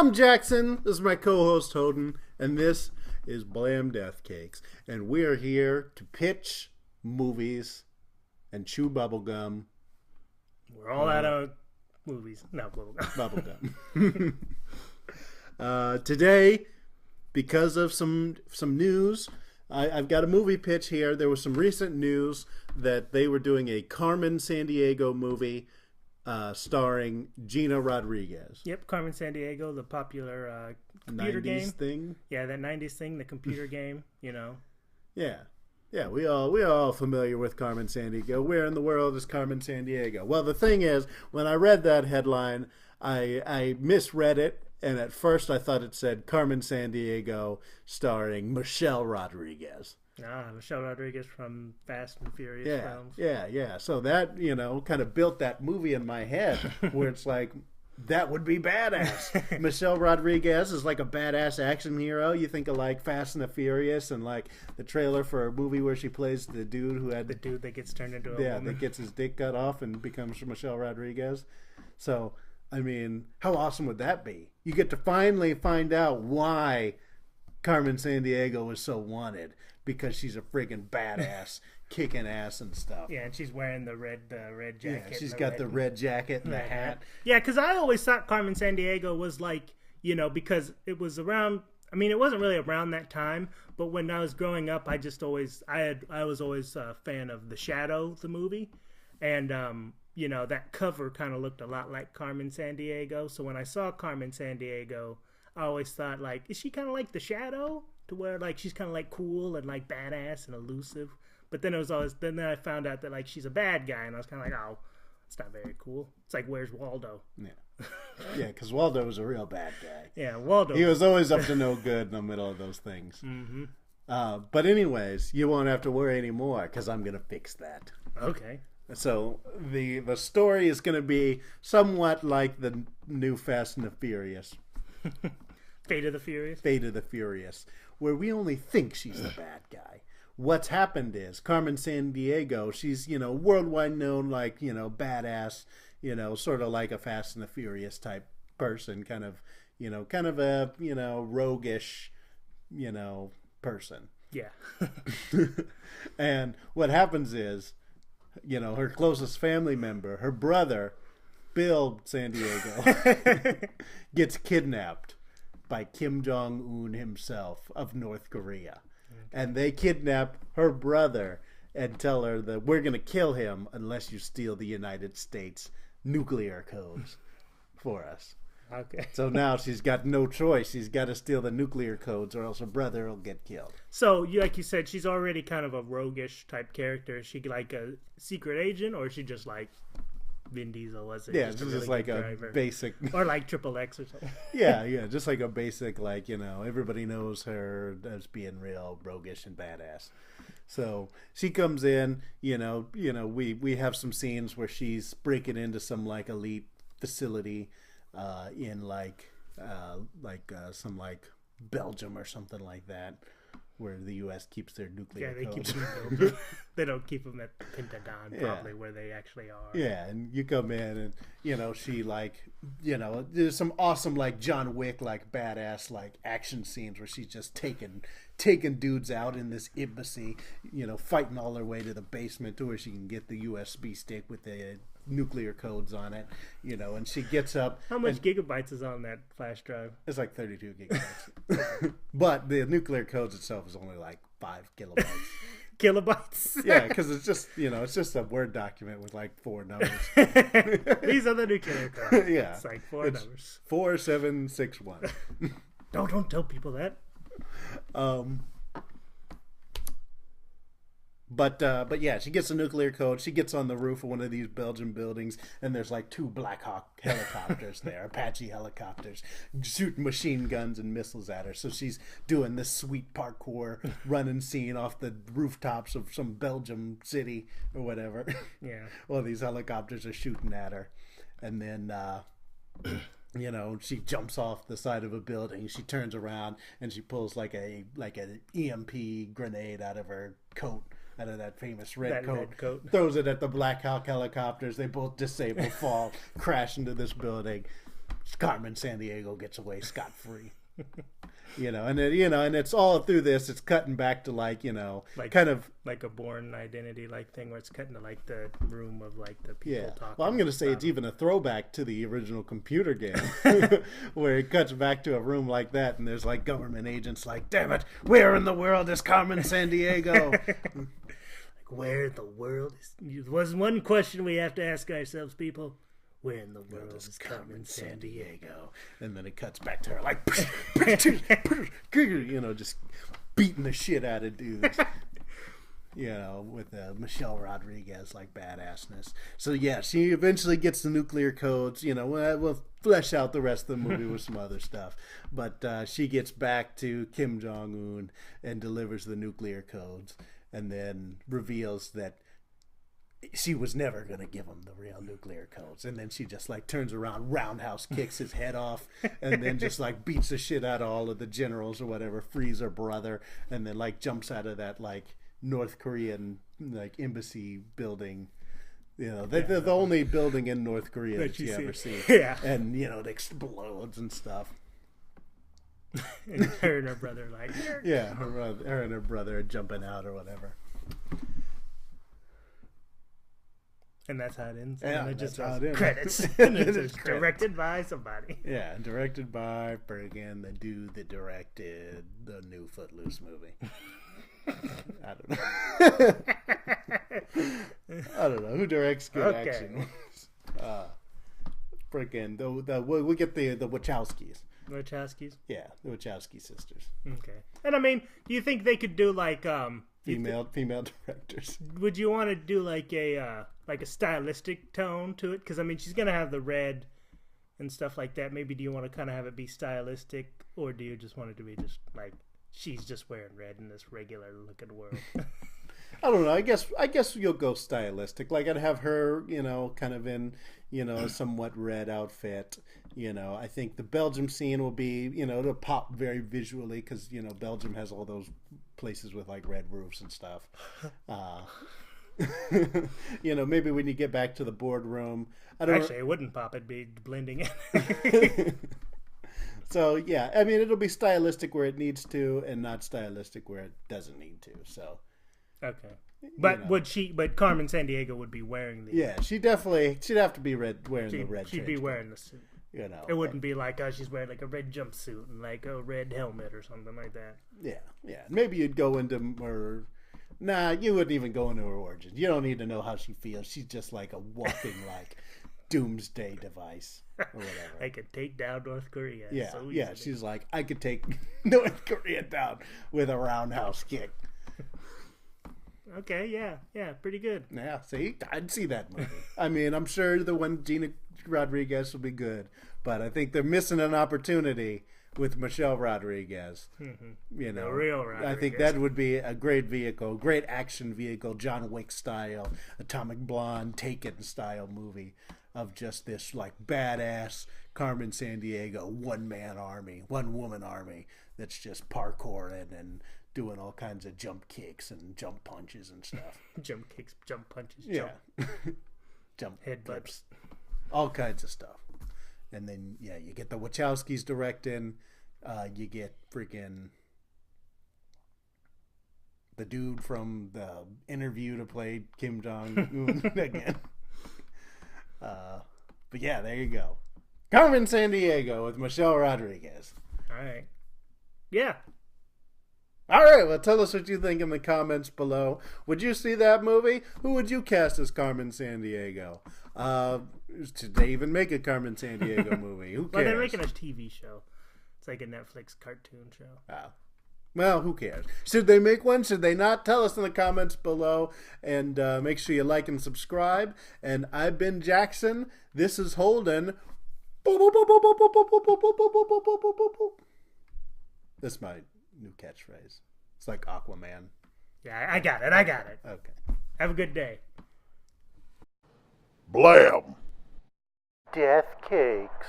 I'm Jackson. This is my co-host Holden, and this is Blam Death Cakes. And we are here to pitch movies and chew bubblegum. We're all out of movies. No, Bubblegum. Today, because of some news, I've got a movie pitch here. There was some recent news that they were doing a Carmen Sandiego movie starring Gina Rodriguez. Yep, Carmen Sandiego, the popular computer 90s game thing. Yeah, that 90s thing, the computer game, you know. Yeah, we all familiar with Carmen Sandiego. Where in the world is Carmen Sandiego? Well, the thing is, when I read that headline, I misread it, and at first I thought it said Carmen Sandiego starring Michelle Rodriguez. Michelle Rodriguez from Fast and Furious films. Yeah. So that, kind of built that movie in my head where it's like, that would be badass. Michelle Rodriguez is like a badass action hero. You think of like Fast and the Furious and like the trailer for a movie where she plays the dude who had... The dude that gets turned into a woman. that gets his dick cut off and becomes Michelle Rodriguez. So, I mean, how awesome would that be? You get to finally find out why Carmen Sandiego is so wanted. Because she's a friggin' badass, kicking ass and stuff. Yeah, and she's wearing the red jacket. Yeah, she's got the red jacket and the hat. Yeah, because I always thought Carmen Sandiego was like, because it was around. I mean, it wasn't really around that time, but when I was growing up, I was always a fan of The Shadow, the movie, and that cover kind of looked a lot like Carmen Sandiego. So when I saw Carmen Sandiego, I always thought like, is she kind of like The Shadow? To where like she's kind of like cool and like badass and elusive, but then then I found out that like she's a bad guy, and I was kind of like, oh, it's not very cool. It's like, where's Waldo? Yeah, because Waldo was a real bad guy. Yeah, Waldo. He was always up to no good in the middle of those things. Mm-hmm. But anyways, you won't have to worry anymore because I'm gonna fix that. Okay. So the story is gonna be somewhat like the new Fast and the Furious. Fate of the Furious. Fate of the Furious, where we only think she's the bad guy. What's happened is Carmen Sandiego, she's, worldwide known like, badass, sort of like a Fast and the Furious type person, kind of a, roguish, person. Yeah. And what happens is, her closest family member, her brother, Bill Sandiego, gets kidnapped by Kim Jong-un himself of North Korea. Okay. And they kidnap her brother and tell her that we're going to kill him unless you steal the United States nuclear codes for us. Okay. So now she's got no choice. She's got to steal the nuclear codes or else her brother will get killed. So, like you said, she's already kind of a roguish type character. Is she like a secret agent, or is she just like Vin Diesel? Was it? Yeah, just really like a driver? Basic, or like Triple X or something. yeah, just like a basic, like, everybody knows her as being real roguish and badass. So she comes in, we have some scenes where she's breaking into some like elite facility in some like Belgium or something like that, where the U.S. keeps their nuclear codes. They don't keep them at Pentagon, probably, where they actually are. Yeah, and you come in and, she like, there's some awesome like John Wick, like badass like action scenes where she's just taking dudes out in this embassy, fighting all her way to the basement to where she can get the USB stick with the nuclear codes on it, and she gets up. How much gigabytes is on that flash drive? It's like 32 gigabytes. But the nuclear codes itself is only like 5 kilobytes. Kilobytes? Yeah, because it's just, it's just a Word document with like 4 numbers. These are the nuclear codes. Yeah. It's like 4 numbers. 4761. Don't tell people that. But yeah, she gets a nuclear code. She gets on the roof of one of these Belgian buildings, and there's like 2 Black Hawk helicopters there, Apache helicopters, shooting machine guns and missiles at her. So she's doing this sweet parkour running scene off the rooftops of some Belgium city or whatever. Yeah. Well, these helicopters are shooting at her, and then she jumps off the side of a building. She turns around and she pulls like an EMP grenade out of her coat. Out of that famous red coat, throws it at the Black Hawk helicopters. They both disable, fall, crash into this building. Carmen Sandiego gets away scot-free. And it's all through this. It's cutting back to like kind of like a Bourne Identity thing where it's cutting to like the room of like the people talking. Well, I'm going to say it's even a throwback to the original computer game, where it cuts back to a room like that, and there's like government agents like, "Damn it, where in the world is Carmen Sandiego?" Like, where in the world is? Was one question we have to ask ourselves, people. Where in the world is Carmen Sandiego? And then it cuts back to her like, just beating the shit out of dudes. With Michelle Rodriguez like badassness. So yeah, she eventually gets the nuclear codes. We'll flesh out the rest of the movie with some other stuff. But she gets back to Kim Jong-un and delivers the nuclear codes, and then reveals that she was never going to give him the real nuclear codes. And then she just like turns around, roundhouse kicks his head off, and then just like beats the shit out of all of the generals or whatever, frees her brother, and then like jumps out of that like North Korean like embassy building. The only building in North Korea that you ever see. Yeah. And it explodes and stuff. And her and her brother like her and her brother are jumping out or whatever. And that's how it ends. Yeah, and it just how it ends. Credits. And it says directed by somebody. Yeah, directed by the dude that directed the new Footloose movie. I don't know who directs good action. We get the Wachowskis. Wachowskis? Yeah, the Wachowski sisters. Okay. And I mean, do you think they could do like female directors? Would you want to do like a stylistic tone to it? Because I mean, she's gonna have the red and stuff like that. Maybe do you want to kind of have it be stylistic, or do you just want it to be just like she's just wearing red in this regular looking world? I don't know. I guess you'll go stylistic. Like I'd have her, kind of in, a somewhat red outfit. I think the Belgium scene will be, it'll pop very visually because, Belgium has all those places with like red roofs and stuff. Maybe when you get back to the boardroom, it wouldn't pop. It'd be blending in. So yeah, I mean, it'll be stylistic where it needs to, and not stylistic where it doesn't need to. So. Okay. But But Carmen Sandiego would be wearing the. Yeah, she'd have to be wearing the red. She'd be wearing the suit. It wouldn't be like she's wearing like a red jumpsuit and like a red helmet or something like that. Yeah. Maybe you'd go into her. Nah, you wouldn't even go into her origins. You don't need to know how she feels. She's just like a walking like doomsday device or whatever. I could take down North Korea. Yeah. She's like, I could take North Korea down with a roundhouse kick. Okay, yeah, pretty good. Yeah, see, I'd see that movie. I mean, I'm sure the one Gina Rodriguez will be good, but I think they're missing an opportunity with Michelle Rodriguez. Mm-hmm. The real Rodriguez. I think that would be a great vehicle, great action vehicle, John Wick style, Atomic Blonde, Taken style movie of just this like badass Carmen Sandiego one-man army, one-woman army that's just parkouring and doing all kinds of jump kicks and jump punches and stuff. Jump kicks, jump punches, jump headbutts, all kinds of stuff. And then you get the Wachowskis directing. You get freaking the dude from the Interview to play Kim Jong-un again. But yeah, there you go. Carmen Sandiego with Michelle Rodriguez. All right. Yeah. All right, well, tell us what you think in the comments below. Would you see that movie? Who would you cast as Carmen Sandiego? Did they even make a Carmen Sandiego movie? Who cares? Well, they're making a TV show. It's like a Netflix cartoon show. Oh. Well, who cares? Should they make one? Should they not? Tell us in the comments below. And make sure you like and subscribe. And I've been Jackson. This is Holden. That's my new catchphrase. It's like Aquaman. Yeah, I got it. Okay. Have a good day. Blam! Death cakes.